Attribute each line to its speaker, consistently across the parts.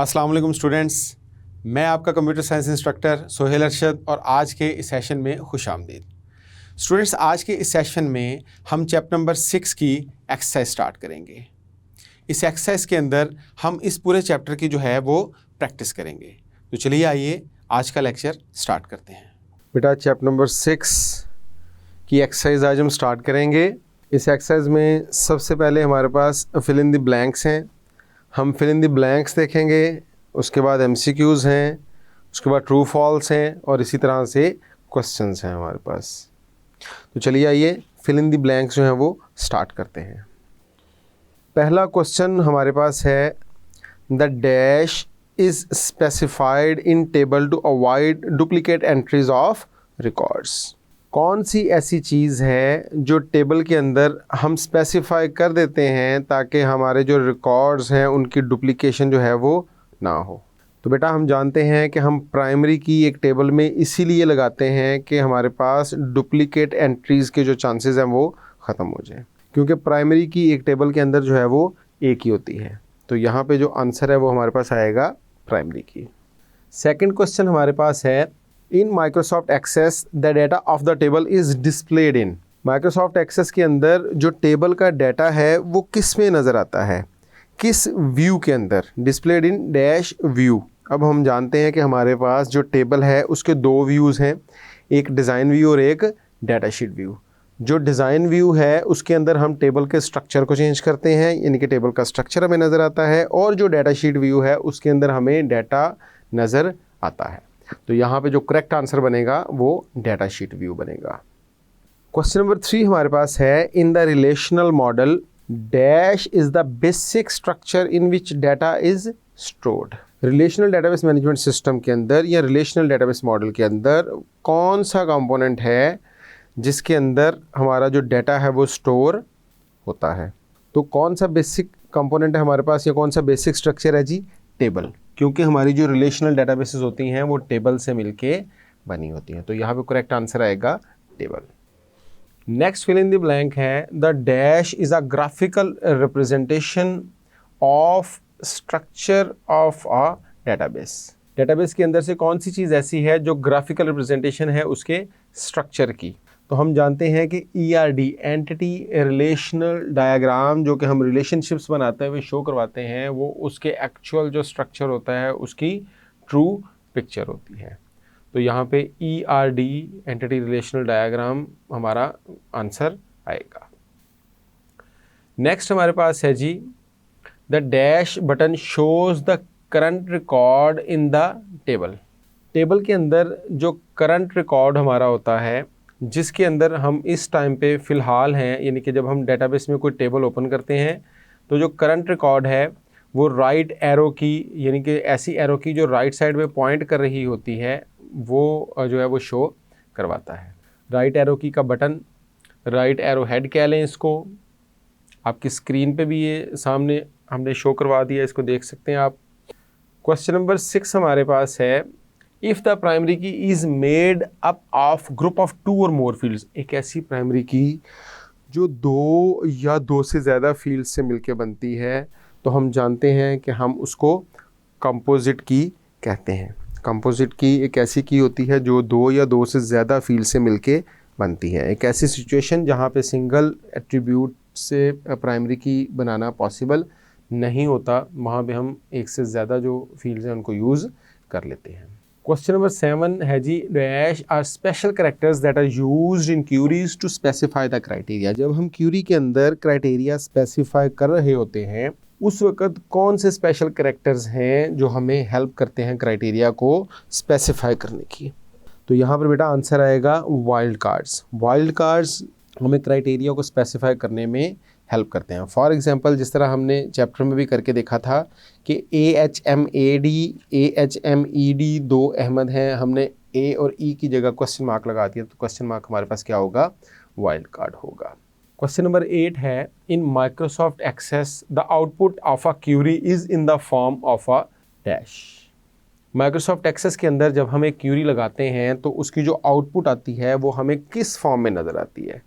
Speaker 1: अस्सलाम वालेकुम स्टूडेंट्स, मैं आपका computer science instructor Sohail Arshad और आज के इस सेशन में खुश आमदीद। स्टूडेंट्स, आज के इस सेशन में हम चैप्टर नंबर 6 की एक्सरसाइज स्टार्ट करेंगे। इस एक्सरसाइज के अंदर हम इस पूरे चैप्टर की जो है वो प्रैक्टिस करेंगे। तो चलिए आइए आज का लेक्चर स्टार्ट करते हैं। बेटा, चैप्टर नंबर 6 की एक्सरसाइज आज हम स्टार्ट करेंगे। इस एक्सरसाइज में सबसे पहले हमारे पास फिल इन द ब्लैंक्स हैं। हम फिल इन द ब्लैंक्स देखेंगे, उसके बाद MCQs हैं, उसके बाद ट्रू फॉल्स हैं और इसी तरह से क्वेश्चंस हैं हमारे पास। तो चलिए आइए फिल इन द ब्लैंक्स जो हैं वो स्टार्ट करते हैं। पहला क्वेश्चन हमारे पास है, the dash is specified in table to avoid duplicate entries of records. कौन सी ऐसी चीज़ है जो टेबल के अंदर हम स्पेसिफाई कर देते हैं ताकि हमारे जो रिकॉर्ड्स हैं उनकी डुप्लीकेशन जो है वो ना हो। तो बेटा, हम जानते हैं कि हम प्राइमरी की एक टेबल में इसीलिए लगाते हैं कि हमारे पास डुप्लीकेट एंट्रीज़ के जो चांसेस हैं वो ख़त्म हो जाए, क्योंकि प्राइमरी की एक टेबल के अंदर जो है वो एक ही होती है। तो यहाँ पे जो आंसर है वो हमारे पास आएगा प्राइमरी की। सेकंड क्वेश्चन हमारे पास है, in Microsoft Access the data of the table is displayed in. Microsoft Access के अंदर जो टेबल का डाटा है वो किस में नज़र आता है, किस व्यू के अंदर? Displayed in dash view. अब हम जानते हैं कि हमारे पास जो टेबल है उसके दो व्यूज़ हैं, एक डिज़ाइन व्यू और एक डाटा शीट व्यू। जो डिज़ाइन व्यू है उसके अंदर हम टेबल के स्ट्रक्चर को चेंज करते हैं, यानी कि टेबल का स्ट्रक्चर हमें नज़र आता है, और जो डाटा शीट व्यू है उसके अंदर हमें डाटा नज़र आता है। तो यहाँ पे जो करेक्ट आंसर बनेगा वो डाटा शीट व्यू बनेगा। क्वेश्चन नंबर 3 हमारे पास है, in the relational model dash is the basic structure in which data is stored. Relational database management system के अंदर या रिलेशनल डेटाबेस मॉडल के अंदर कौन सा कंपोनेंट है जिसके अंदर हमारा जो डाटा है वो स्टोर होता है? तो कौन सा बेसिक कंपोनेंट है हमारे पास या कौन सा बेसिक स्ट्रक्चर है जी? टेबल, क्योंकि हमारी जो रिलेशनल डेटाबेसेस होती हैं वो टेबल से मिलके बनी होती हैं। तो यहाँ पे करेक्ट आंसर आएगा table. Next fill in the blank है, the dash is a graphical representation of structure of a database. Database के अंदर से कौन सी चीज़ ऐसी है जो ग्राफिकल रिप्रेजेंटेशन है उसके स्ट्रक्चर की? तो हम जानते हैं कि ERD एंटिटी रिलेशनल डायग्राम, जो कि हम रिलेशनशिप्स बनाते हुए शो करवाते हैं, वो उसके एक्चुअल जो स्ट्रक्चर होता है उसकी ट्रू पिक्चर होती है। तो यहाँ पे ERD एंटिटी रिलेशनल डायग्राम हमारा आंसर आएगा। नेक्स्ट हमारे पास है जी, the dash button shows the current record in the table. Table के अंदर जो करंट रिकॉर्ड हमारा होता है, जिसके अंदर हम इस टाइम पे फ़िलहाल हैं, यानी कि जब हम डेटाबेस में कोई टेबल ओपन करते हैं तो जो करंट रिकॉर्ड है वो राइट एरो की, यानी कि ऐसी एरो की जो राइट साइड में पॉइंट कर रही होती है, वो जो है वो शो करवाता है। राइट एरो की का बटन, राइट एरो हेड कह लें इसको। आपकी स्क्रीन पे भी ये सामने हमने शो करवा दिया, इसको देख सकते हैं आप। क्वेश्चन नंबर 6 हमारे पास है, इफ़ द प्राइमरी की is made up of group of 2 और मोर फील्ड्स। एक ऐसी प्राइमरी की जो 2 या 2 से ज़्यादा फील्ड से मिलके बनती है, तो हम जानते हैं कि हम उसको कंपोजिट की कहते हैं। कंपोजिट की एक ऐसी की होती है जो 2 या 2 से ज़्यादा फील्ड से मिलके बनती है। एक ऐसी सिचुएशन जहाँ पे सिंगल एट्रीब्यूट से प्राइमरी की बनाना पॉसिबल नहीं होता, वहाँ पे हम एक से ज़्यादा जो फील्ड्स हैं उनको यूज़ कर लेते हैं। क्वेश्चन नंबर 7 है जी, dash are special characters that are used in queries to specify the criteria. जब हम क्यूरी के अंदर क्राइटेरिया स्पेसिफाई कर रहे होते हैं उस वक़्त कौन से स्पेशल कैरेक्टर्स हैं जो हमें हेल्प करते हैं क्राइटेरिया को स्पेसिफाई करने की? तो यहाँ पर बेटा आंसर आएगा वाइल्ड कार्ड्स। वाइल्ड कार्ड्स हमें क्राइटेरिया को स्पेसिफाई करने में हेल्प करते हैं। फॉर एग्जांपल, जिस तरह हमने चैप्टर में भी करके देखा था कि AHMAD AHMED 2 अहमद हैं, हमने A और E की जगह क्वेश्चन मार्क लगा दिया, तो क्वेश्चन मार्क हमारे पास क्या होगा? वाइल्ड कार्ड होगा। क्वेश्चन नंबर 8 है, in Microsoft Access the output of a query is in the form of a dash. Microsoft Access के अंदर जब हम एक क्यूरी लगाते हैं तो उसकी जो आउटपुट आती है वो हमें किस फॉर्म में नज़र आती है?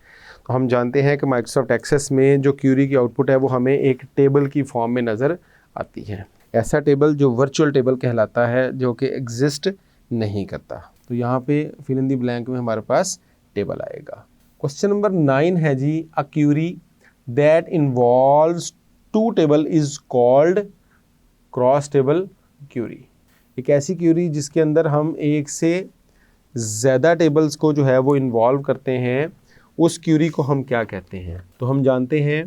Speaker 1: तो हम जानते हैं कि माइक्रोसॉफ्ट एक्सेस में जो क्यूरी की आउटपुट है वो हमें एक टेबल की फॉर्म में नज़र आती है। ऐसा टेबल जो वर्चुअल टेबल कहलाता है, जो कि एग्जिस्ट नहीं करता। तो यहाँ पे फिल इन द ब्लैंक में हमारे पास टेबल आएगा। क्वेश्चन नंबर 9 है जी, a query that involves two table is called cross table query. एक ऐसी क्यूरी जिसके अंदर हम एक से ज़्यादा टेबल्स को जो है वो इन्वॉल्व करते हैं, उस क्यूरी को हम क्या कहते हैं? तो हम जानते हैं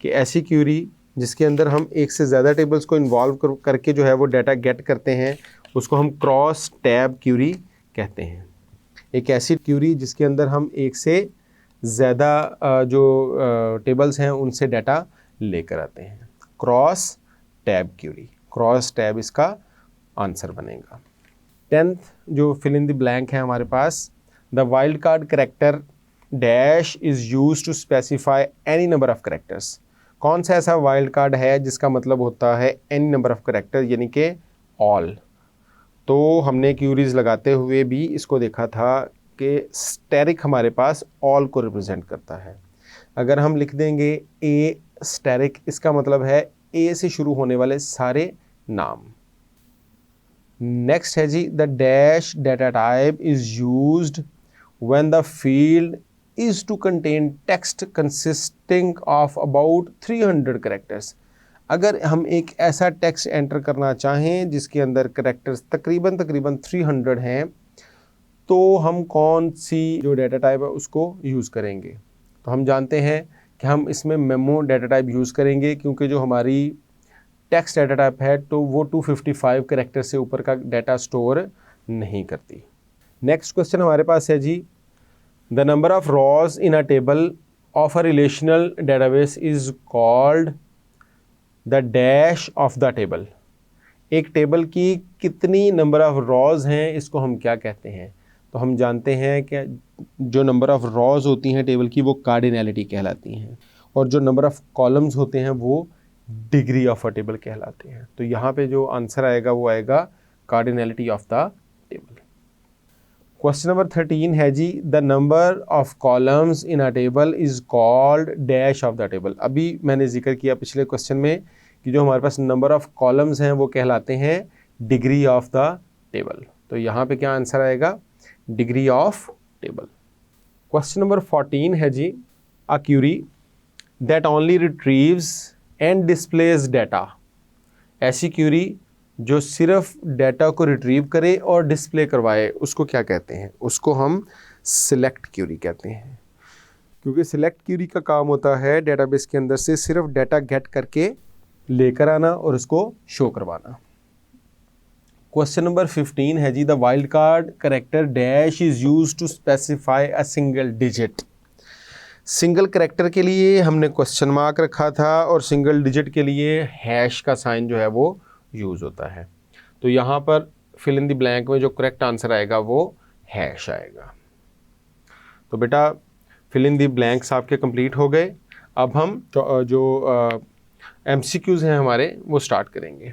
Speaker 1: कि ऐसी क्यूरी जिसके अंदर हम एक से ज़्यादा टेबल्स को इन्वॉल्व करके जो है वो डाटा गेट करते हैं, उसको हम क्रॉस टैब क्यूरी कहते हैं। एक ऐसी क्यूरी जिसके अंदर हम एक से ज़्यादा जो टेबल्स हैं उनसे डाटा लेकर आते हैं, cross tab query. Cross tab इसका आंसर बनेगा। 10th जो फिल इन द ब्लैंक है हमारे पास, the wild card character dash is use to specify any number of characters. कौन सा ऐसा वाइल्ड कार्ड है जिसका मतलब होता है एनी नंबर ऑफ करेक्टर, यानी कि ऑल। तो हमने क्यूरीज लगाते हुए भी इसको देखा था कि स्टेरिक हमारे पास ऑल को रिप्रेजेंट करता है। अगर हम लिख देंगे ए स्टेरिक, इसका मतलब है ए से शुरू होने वाले सारे नाम। नेक्स्ट है जी, the dash data type is used when the field is to contain text consisting of about 300 characters। अगर हम एक ऐसा टेक्स्ट एंटर करना चाहें जिसके अंदर करेक्टर्स तकरीबन 300 हैं, तो हम कौन सी जो डाटा टाइप है उसको यूज़ करेंगे? तो हम जानते हैं कि हम इसमें मेमो डाटा टाइप यूज़ करेंगे, क्योंकि जो हमारी टेक्स्ट डाटा टाइप है तो वो 255 करेक्टर से ऊपर का डाटा स्टोर नहीं करती। नेक्स्ट क्वेश्चन हमारे पास है जी, the number of rows in a table of a relational database is called the dash of the table। एक टेबल की कितनी नंबर ऑफ रॉज हैं इसको हम क्या कहते हैं? तो हम जानते हैं कि जो नंबर ऑफ रॉज होती हैं टेबल की वो कार्डिनैलिटी कहलाती हैं, और जो नंबर ऑफ कॉलम्स होते हैं वो डिग्री ऑफ अ टेबल कहलाते हैं। तो यहाँ पे जो आंसर आएगा वो आएगा cardinality of the table. Question number 13 है जी, the number of columns in a table is called dash of the table. अभी मैंने जिक्र किया पिछले क्वेश्चन में कि जो हमारे पास नंबर ऑफ कॉलम्स हैं वो कहलाते हैं डिग्री ऑफ द टेबल। तो यहाँ पे क्या आंसर आएगा? Degree of table. Question number 14 है जी, a query that only retrieves and displays data. ऐसी क्यूरी जो सिर्फ डाटा को रिट्रीव करे और डिस्प्ले करवाए उसको क्या कहते हैं? उसको हम सिलेक्ट क्यूरी कहते हैं, क्योंकि सिलेक्ट क्यूरी का काम होता है डेटाबेस के अंदर से सिर्फ डाटा गेट करके लेकर आना और उसको शो करवाना। क्वेश्चन नंबर 15 है जी, the wild card character dash is use to specify a single digit. Single character के लिए हमने क्वेश्चन मार्क रखा था और सिंगल डिजिट के लिए हैश का साइन जो है वो यूज़ होता है। तो यहाँ पर फिल इन द ब्लैंक में जो करेक्ट आंसर आएगा वो हैश आएगा। तो बेटा फिल इन द ब्लैंक्स आपके कंप्लीट हो गए। अब हम जो MCQs हैं हमारे वो स्टार्ट करेंगे।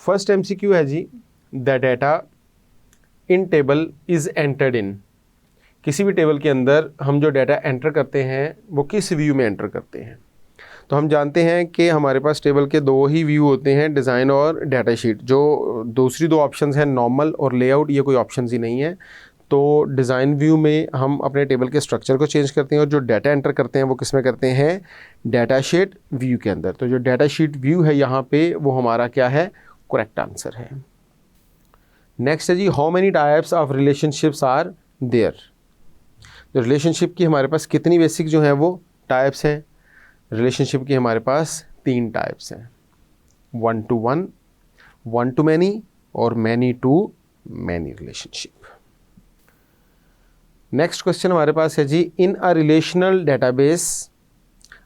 Speaker 1: फर्स्ट MCQ है जी, the data in table is entered in. किसी भी टेबल के अंदर हम जो डाटा एंटर करते हैं वो किस व्यू में एंटर करते हैं? तो हम जानते हैं कि हमारे पास टेबल के दो ही व्यू होते हैं, डिज़ाइन और डाटा शीट। जो दूसरी दो ऑप्शंस हैं नॉर्मल और लेआउट, ये कोई ऑप्शंस ही नहीं है। तो डिज़ाइन व्यू में हम अपने टेबल के स्ट्रक्चर को चेंज करते हैं और जो डाटा एंटर करते हैं वो किस में करते हैं? डाटा शीट व्यू के अंदर। तो जो डाटा शीट व्यू है यहाँ पे वो हमारा क्या है? करेक्ट आंसर है। नेक्स्ट है जी, how many types of relationships are there. तो रिलेशनशिप की हमारे पास कितनी बेसिक जो हैं वो टाइप्स हैं? रिलेशनशिप की हमारे पास 3 टाइप्स हैं, 1 to 1, 1 to many और many to many relationship. Next question हमारे पास है जी, in a relational database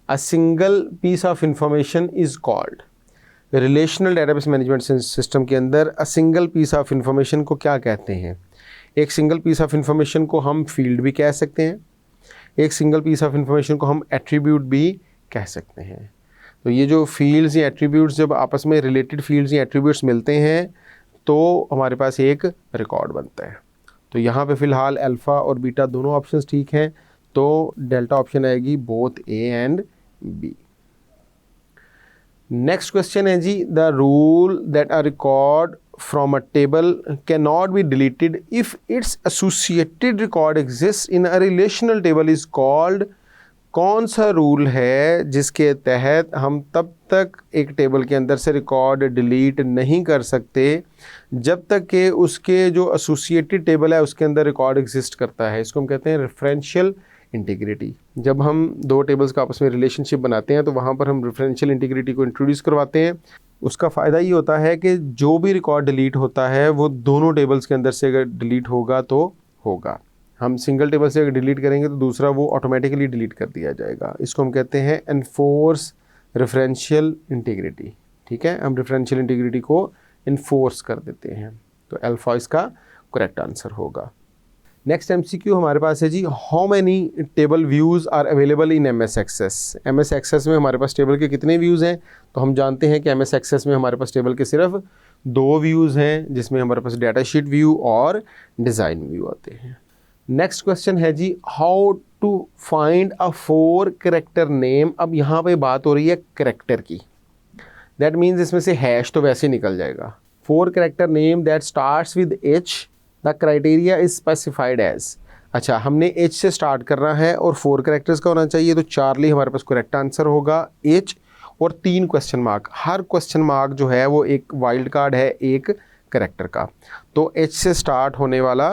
Speaker 1: a single piece of information is called. Relational database management system के अंदर a single piece of information को क्या कहते हैं? एक सिंगल पीस ऑफ इंफॉर्मेशन को हम फील्ड भी कह सकते हैं, एक सिंगल पीस ऑफ इंफॉर्मेशन को हम एट्रीब्यूट भी कह सकते हैं। तो ये जो फील्ड्स या एट्रीब्यूट्स जब आपस में रिलेटेड फील्ड्स या एट्रीब्यूट्स मिलते हैं तो हमारे पास एक रिकॉर्ड बनता है। तो यहाँ पे फ़िलहाल अल्फ़ा और बीटा दोनों ऑप्शंस ठीक हैं, तो डेल्टा ऑप्शन आएगी both A and B. Next question है जी, the rule that a record from a table can not be deleted if its associated record exist in a relational table is called. कौन सा rule है जिसके तहत हम तब तक एक टेबल के अंदर से रिकॉर्ड डिलीट नहीं कर सकते जब तक कि उसके जो एसोसिएटेड टेबल है उसके अंदर रिकॉर्ड एग्जिस्ट करता है। इसको हम कहते हैं रेफरेंशियल इंटीग्रिटी। जब हम दो टेबल्स का आपस में रिलेशनशिप बनाते हैं तो वहाँ पर हम रेफरेंशियल इंटीग्रिटी को इंट्रोड्यूस करवाते हैं। उसका फ़ायदा ये होता है कि जो भी रिकॉर्ड डिलीट होता है वो दोनों टेबल्स के अंदर से अगर डिलीट होगा तो होगा। हम सिंगल टेबल से अगर डिलीट करेंगे तो दूसरा वो ऑटोमेटिकली डिलीट कर दिया जाएगा। इसको हम कहते हैं एनफोर्स रेफरेंशियल इंटीग्रिटी। ठीक है, हम रेफरेंशियल इंटीग्रिटी को इन्फोर्स कर देते हैं। तो अल्फा इसका करेक्ट आंसर होगा। नेक्स्ट एमसीक्यू हमारे पास है जी, how many table views are available in M S Access. M S Access में हमारे पास टेबल के कितने व्यूज़ हैं? तो हम जानते हैं कि एम एस एक्सेस में हमारे पास टेबल के सिर्फ 2 व्यूज़ हैं, जिसमें हमारे पास डाटा शीट व्यू और डिज़ाइन व्यू आते हैं। नेक्स्ट क्वेश्चन है जी, how to find a 4 character name. अब यहाँ पे बात हो रही है कैरेक्टर की, दैट मीन्स इसमें से हैश तो वैसे निकल जाएगा। 4 character name that starts with H, the criteria is specified as. अच्छा, हमने एच से स्टार्ट करना है और 4 कैरेक्टर्स का होना चाहिए, तो चार्ली हमारे पास करेक्ट आंसर होगा। एच और 3 क्वेश्चन मार्क, हर क्वेश्चन मार्क जो है वो एक वाइल्ड कार्ड है एक कैरेक्टर का। तो एच से स्टार्ट होने वाला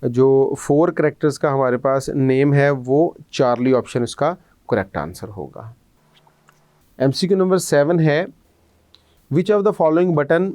Speaker 1: जो 4 कैरेक्टर्स का हमारे पास नेम है वो चार्ली ऑप्शन इसका करेक्ट आंसर होगा। एमसीक्यू नंबर 7 है, which of the following button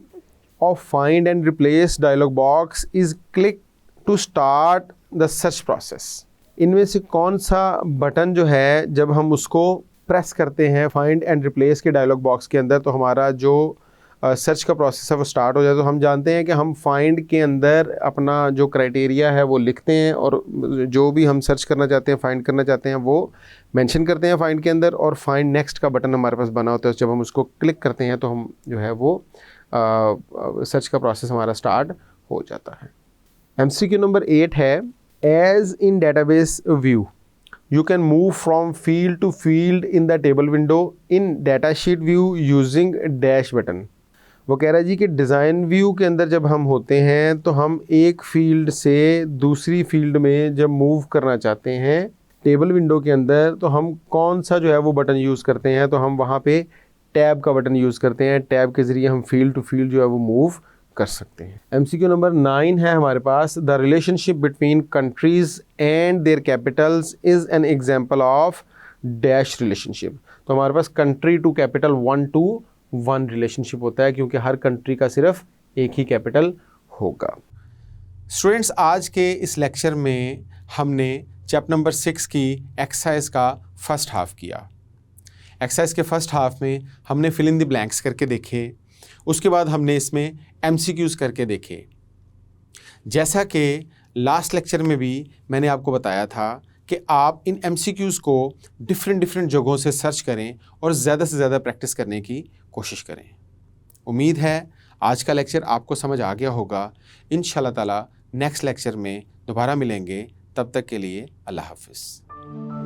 Speaker 1: of find and replace dialog box is click to start the search process. इनमें से कौन सा बटन जो है जब हम उसको प्रेस करते हैं फाइंड एंड रिप्लेस के डायलॉग बॉक्स के अंदर तो हमारा जो सर्च का प्रोसेस है वो स्टार्ट हो जाए। तो हम जानते हैं कि हम फाइंड के अंदर अपना जो क्राइटेरिया है वो लिखते हैं और जो भी हम सर्च करना चाहते हैं, फाइंड करना चाहते हैं, वो मेंशन करते हैं फाइंड के अंदर, और फाइंड नेक्स्ट का बटन हमारे पास बना होता है। जब हम उसको क्लिक करते हैं तो हम जो है वो सर्च का प्रोसेस हमारा स्टार्ट हो जाता है। एमसीक्यू नंबर 8 है, as in database view you can move from field to field in the table window in data sheet view using dash button। वो कह रहा है जी कि डिज़ाइन व्यू के अंदर जब हम होते हैं तो हम एक फील्ड से दूसरी फील्ड में जब मूव करना चाहते हैं टेबल विंडो के अंदर तो हम कौन सा जो है वो बटन यूज़ करते हैं। तो हम वहाँ पे टैब का बटन यूज़ करते हैं। टैब के ज़रिए हम फील्ड टू फील्ड जो है वो मूव कर सकते हैं। एमसीक्यू नंबर 9 है हमारे पास, the relationship between countries and their capitals is an example of dash relationship. तो हमारे पास country to capital 1 to 1 relationship होता है क्योंकि हर कंट्री का सिर्फ एक ही कैपिटल होगा। स्टूडेंट्स, आज के इस लेक्चर में हमने चैप्टर नंबर 6 की एक्सरसाइज का फर्स्ट हाफ किया। एक्सरसाइज के फर्स्ट हाफ में हमने फिल इन द ब्लैंक्स करके देखे, उसके बाद हमने इसमें एमसीक्यूज़ करके देखे। जैसा कि लास्ट लेक्चर में भी मैंने आपको बताया था कि आप इन एमसीक्यूज़ को डिफरेंट जगहों से सर्च करें और ज़्यादा से ज़्यादा प्रैक्टिस करने की कोशिश करें। उम्मीद है आज का लेक्चर आपको समझ आ गया होगा। इंशाल्लाह ताला नेक्स्ट लेक्चर में दोबारा मिलेंगे, तब तक के लिए अल्लाह हाफ़िज़।